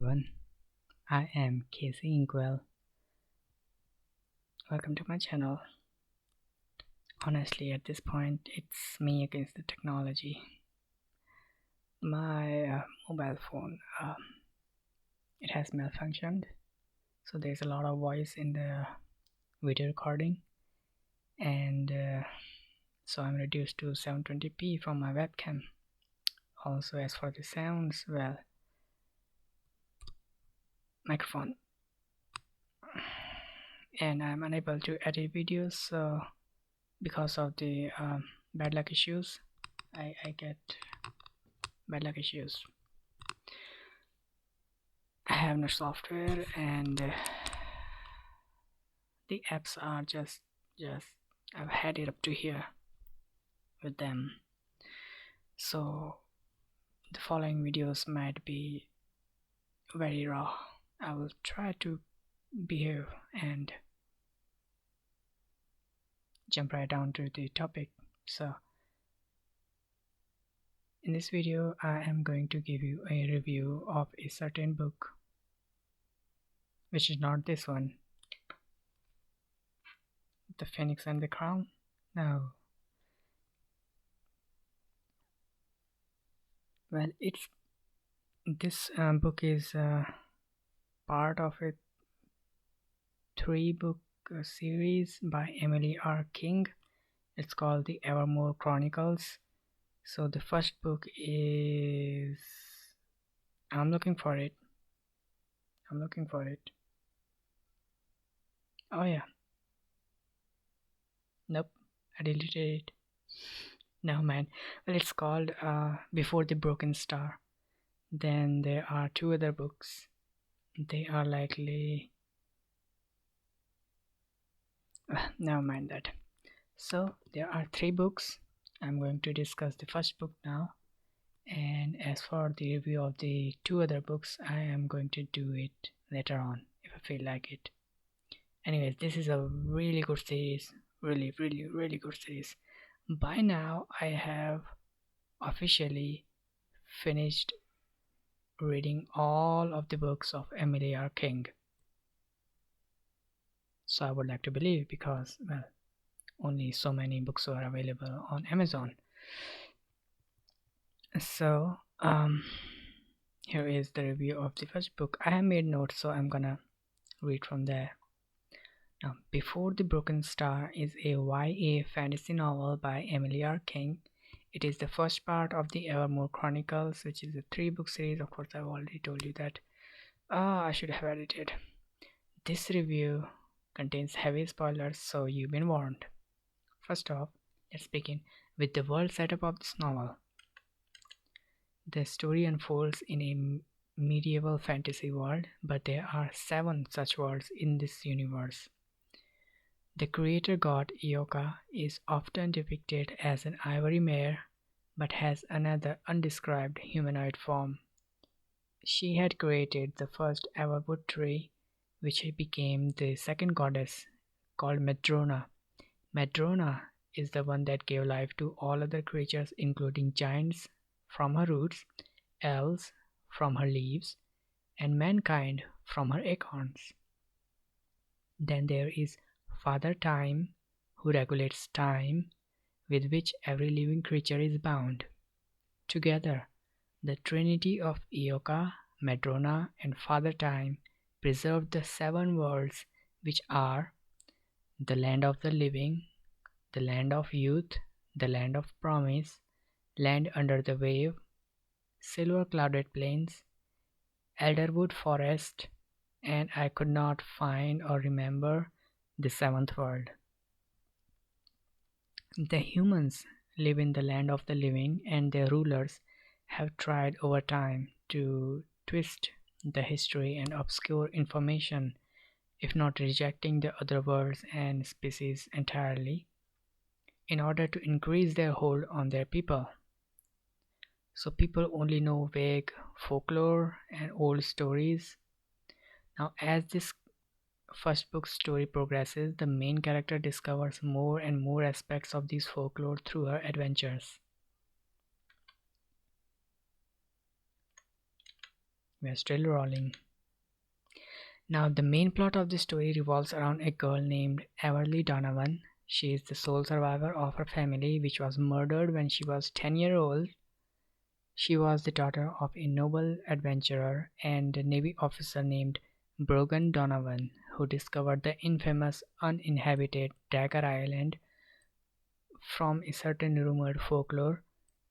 everyone, I am Casey Inkwell. Welcome to my channel. Honestly, at this point, it's me against the technology. My mobile phone, it has malfunctioned, so there's a lot of voice in the video recording, and so I'm reduced to 720p from my webcam. Also, as for the sounds, well, microphone, and I'm unable to edit videos, so because of the bad luck issues, I get bad luck issues. I have no software, and the apps are just I've had it up to here with them. So the following videos might be very raw. I will try to behave and jump right down to the topic. So in this video, I am going to give you a review of a certain book, which is not this one, The Phoenix and the Crown. No. Well, this book is part of a 3-book series by Emily R. King. It's called the Evermore Chronicles. So the first book is, I'm looking for it. Oh yeah, nope, I deleted it. No man. Well, it's called Before the Broken Star. Then there are 2 other books. They are likely, never mind that. So there are 3 books. I'm going to discuss the first book now, and as for the review of the 2 other books, I am going to do it later on if I feel like it. Anyways, this is a really good series, really good series. By now I have officially finished reading all of the books of Emily R. King. So I would like to believe, because well, only so many books are available on Amazon. So here is the review of the first book. I have made notes, so I'm gonna read from there. Now, Before the Broken Star is a YA fantasy novel by Emily R. King. It is the first part of the Evermore Chronicles, which is a 3-book series. Of course, I've already told you that. I should have edited. This review contains heavy spoilers, so you've been warned. First off, let's begin with the world setup of this novel. The story unfolds in a medieval fantasy world, but there are 7 such worlds in this universe. The creator god Ioka is often depicted as an ivory mare, but has another undescribed humanoid form. She had created the first ever wood tree, which became the second goddess, called Madrona. Madrona is the one that gave life to all other creatures, including giants from her roots, elves from her leaves, and mankind from her acorns. Then there is Father Time, who regulates time with which every living creature is bound. Together, the trinity of Ioka, Madrona, and Father Time preserve the 7 worlds, which are the land of the living, the land of youth, the land of promise, land under the wave, silver clouded plains, elderwood forest, and I could not find or remember the 7th world. The humans live in the land of the living, and their rulers have tried over time to twist the history and obscure information, if not rejecting the other worlds and species entirely, in order to increase their hold on their people. So people only know vague folklore and old stories. Now, as this first book story progresses, the main character discovers more and more aspects of these folklore through her adventures. We are still rolling. Now, the main plot of the story revolves around a girl named Everly Donovan. She is the sole survivor of her family, which was murdered when she was 10 years old. She was the daughter of a noble adventurer and Navy officer named Brogan Donovan, who discovered the infamous uninhabited Dagger Island from a certain rumored folklore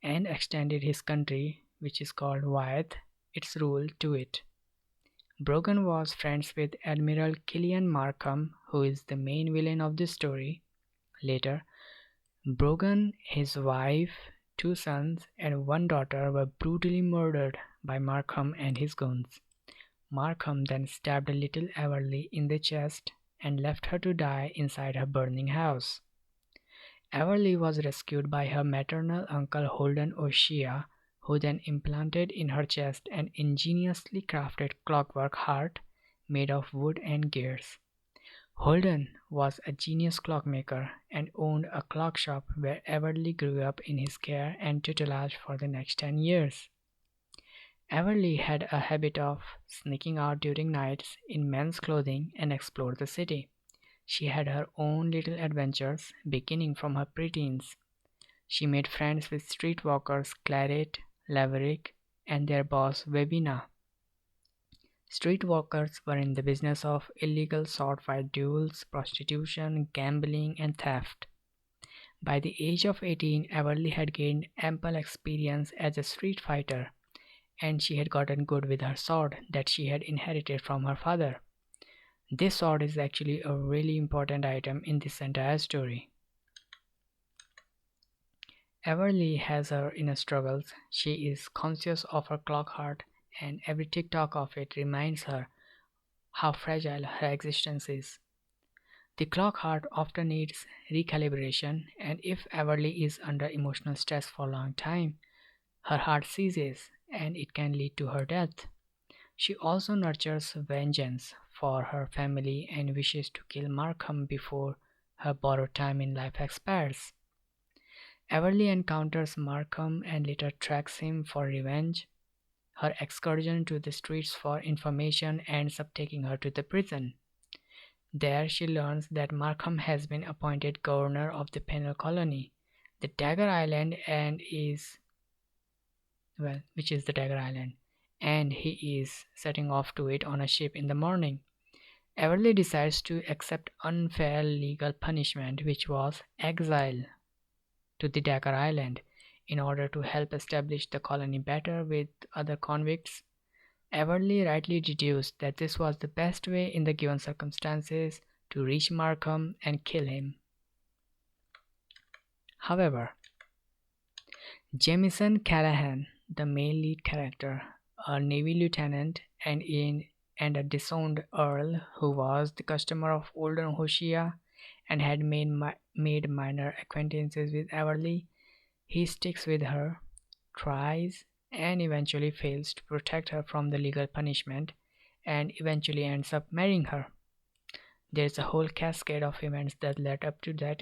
and extended his country, which is called Wyeth, its rule to it. Brogan was friends with Admiral Killian Markham, who is the main villain of the story. Later, Brogan, his wife, two sons, and one daughter were brutally murdered by Markham and his goons. Markham then stabbed little Everly in the chest and left her to die inside her burning house. Everly was rescued by her maternal uncle Holden O'Shea, who then implanted in her chest an ingeniously crafted clockwork heart made of wood and gears. Holden was a genius clockmaker and owned a clock shop where Everly grew up in his care and tutelage for the next 10 years. Everly had a habit of sneaking out during nights in men's clothing and explore the city. She had her own little adventures, beginning from her preteens. She made friends with streetwalkers Claret, Laverick, and their boss Webina. Streetwalkers were in the business of illegal sword-fight duels, prostitution, gambling, and theft. By the age of 18, Everly had gained ample experience as a street fighter, and she had gotten good with her sword that she had inherited from her father. This sword is actually a really important item in this entire story. Everly has her inner struggles. She is conscious of her clock heart, and every tick-tock of it reminds her how fragile her existence is. The clock heart often needs recalibration, and if Everly is under emotional stress for a long time, her heart seizes and it can lead to her death. She also nurtures vengeance for her family and wishes to kill Markham before her borrowed time in life expires. Everly encounters Markham and later tracks him for revenge. Her excursion to the streets for information ends up taking her to the prison. There she learns that Markham has been appointed governor of the penal colony, the Dagger Island, which is the Dagger Island, and he is setting off to it on a ship in the morning. Everly decides to accept unfair legal punishment, which was exile to the Dagger Island, in order to help establish the colony better with other convicts. Everly rightly deduced that this was the best way in the given circumstances to reach Markham and kill him. However, Jamison Callahan, the male lead character, a Navy lieutenant and a disowned earl who was the customer of older Hoshea and had made minor acquaintances with Everly, he sticks with her, tries, and eventually fails to protect her from the legal punishment, and eventually ends up marrying her. There's a whole cascade of events that led up to that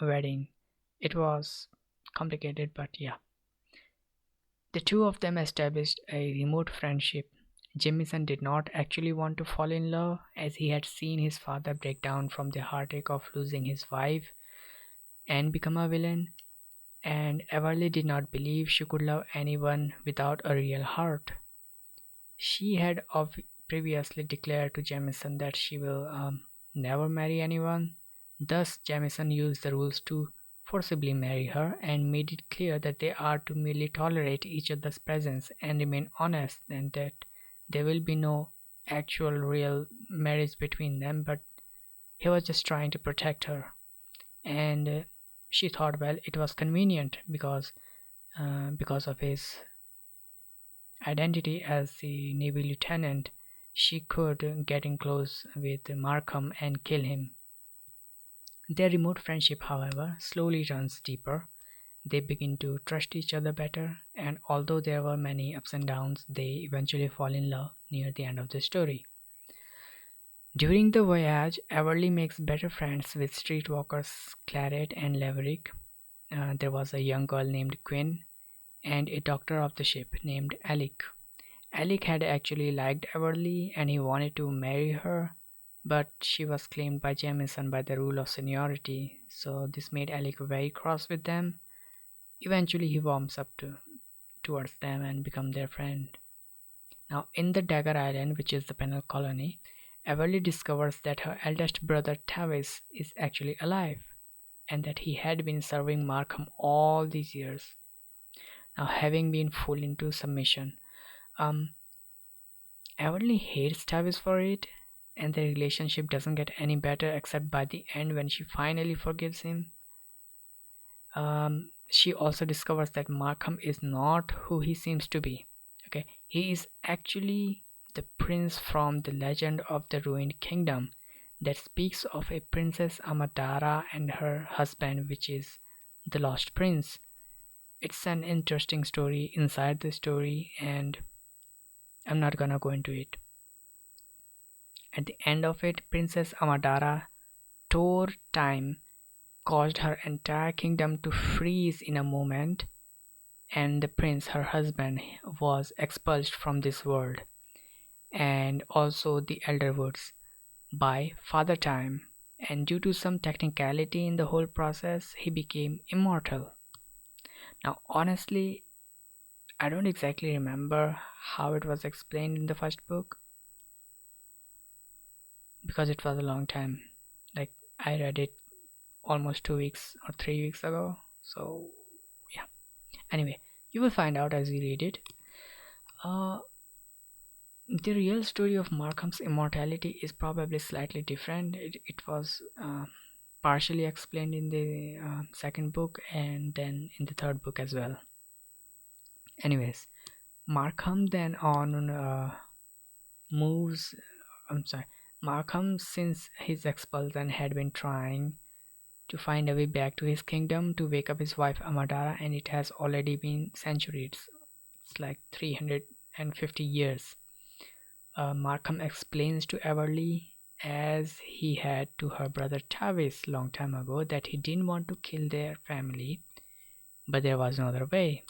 wedding. It was complicated, but yeah. The two of them established a remote friendship. Jamison did not actually want to fall in love, as he had seen his father break down from the heartache of losing his wife and become a villain, and Everly did not believe she could love anyone without a real heart. She had previously declared to Jamison that she will never marry anyone. Thus, Jamison used the rules to forcibly marry her and made it clear that they are to merely tolerate each other's presence and remain honest, and that there will be no actual real marriage between them, but he was just trying to protect her. And she thought, well, it was convenient because of his identity as the Navy lieutenant, she could get in close with Markham and kill him. Their remote friendship, however, slowly runs deeper. They begin to trust each other better, and although there were many ups and downs, they eventually fall in love near the end of the story. During the voyage, Everly makes better friends with streetwalkers Claret and Laverick. There was a young girl named Quinn and a doctor of the ship named Alec. Alec had actually liked Everly and he wanted to marry her, but she was claimed by Jamison by the rule of seniority, so this made Alec very cross with them. Eventually, he warms up towards them and become their friend. Now, in the Dagger Island, which is the penal colony, Everly discovers that her eldest brother Tavis is actually alive and that he had been serving Markham all these years. Now, having been fooled into submission, um, Everly hates Tavis for it, and their relationship doesn't get any better except by the end when she finally forgives him. She also discovers that Markham is not who he seems to be. Okay, he is actually the prince from the legend of the ruined kingdom that speaks of a princess Amadara and her husband, which is the lost prince. It's an interesting story inside the story, and I'm not gonna go into it. At the end of it, Princess Amadara tore time, caused her entire kingdom to freeze in a moment, and the prince, her husband, was expelled from this world, and also the elder woods by Father Time. And due to some technicality in the whole process, he became immortal. Now, honestly, I don't exactly remember how it was explained in the first book because it was a long time. Like, I read it almost 2 weeks or 3 weeks ago. So, yeah. Anyway, you will find out as you read it. Uh, the real story of Markham's immortality is probably slightly different. It was partially explained in the second book and then in the third book as well. Anyways, Markham then on moves. I'm sorry. Markham, since his expulsion, had been trying to find a way back to his kingdom to wake up his wife Amadara, and it has already been centuries. It's like 350 years. Markham explains to Everly, as he had to her brother Tavis long time ago, that he didn't want to kill their family, but there was no other way.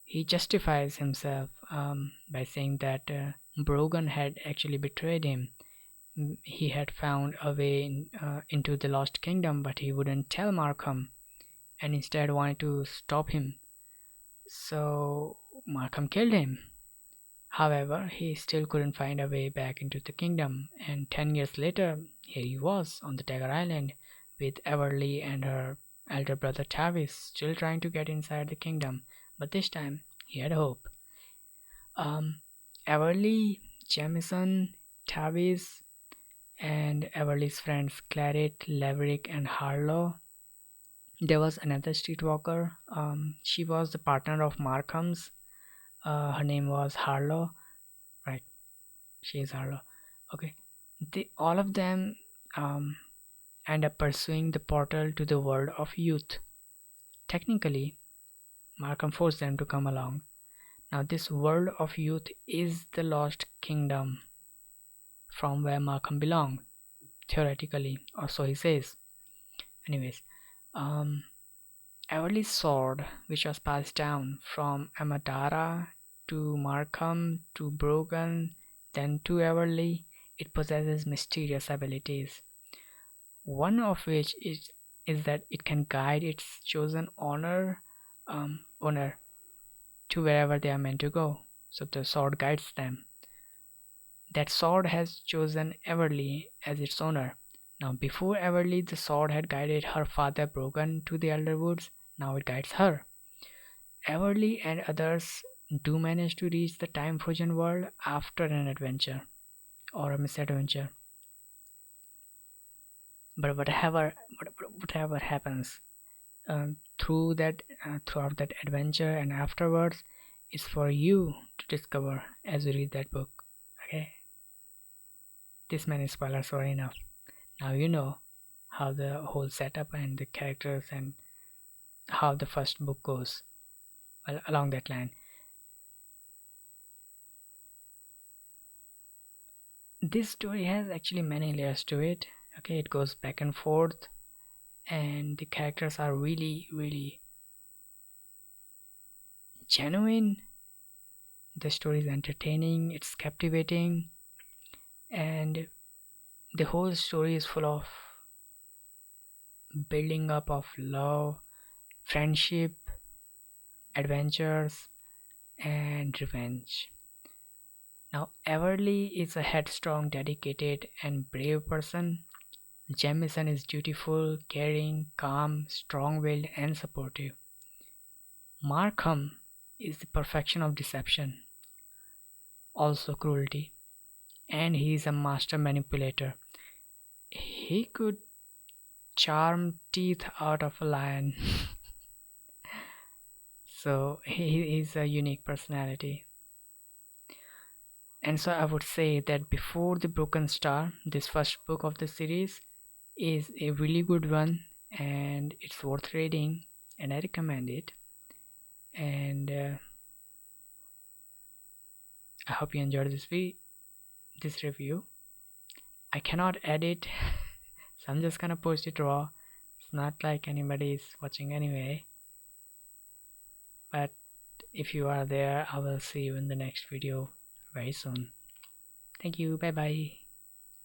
He justifies himself by saying that Brogan had actually betrayed him. He had found a way into the Lost Kingdom, but he wouldn't tell Markham and instead wanted to stop him. So Markham killed him. However, he still couldn't find a way back into the kingdom, and 10 years later, here he was on the Dagger Island with Everly and her elder brother Tavis still trying to get inside the kingdom, but this time he had hope. Everly, Jamison, Tavis, and Everly's friends Claret, Laverick, and Harlow. There was another streetwalker. She was the partner of Markham's. Her name was Harlow. Right, she is Harlow. Okay, all of them um, end up pursuing the portal to the world of youth. Technically, Markham forced them to come along. Now, this world of youth is the lost kingdom from where Markham belonged, theoretically, or so he says. Anyways, um, Everly's sword, which was passed down from Amadara to Markham to Brogan, then to Everly, it possesses mysterious abilities. One of which is that it can guide its chosen owner to wherever they are meant to go. So the sword guides them. That sword has chosen Everly as its owner. Now, before Everly, the sword had guided her father Brogan to the Elder Woods. Now it guides her. Everly and others do manage to reach the time frozen world after an adventure or a misadventure. But whatever happens throughout that adventure and afterwards, is for you to discover as you read that book. Okay, this many spoilers were enough. Now you know how the whole setup and the characters and how the first book goes. Well, along that line, this story has actually many layers to it. Okay, it goes back and forth, and the characters are really, really genuine. The story is entertaining, it's captivating, and the whole story is full of building up of love, friendship, adventures, and revenge. Now, Everly is a headstrong, dedicated, and brave person. Jamison is dutiful, caring, calm, strong willed, and supportive. Markham is the perfection of deception, also cruelty, and he is a master manipulator. He could charm teeth out of a lion. So he is a unique personality. And so I would say that Before the Broken Star, this first book of the series, is a really good one and it's worth reading, and I recommend it. And I hope you enjoyed this review. I cannot edit, so I'm just gonna post it raw. It's not like anybody is watching anyway. But if you are there, I will see you in the next video very soon. Thank you. Bye bye.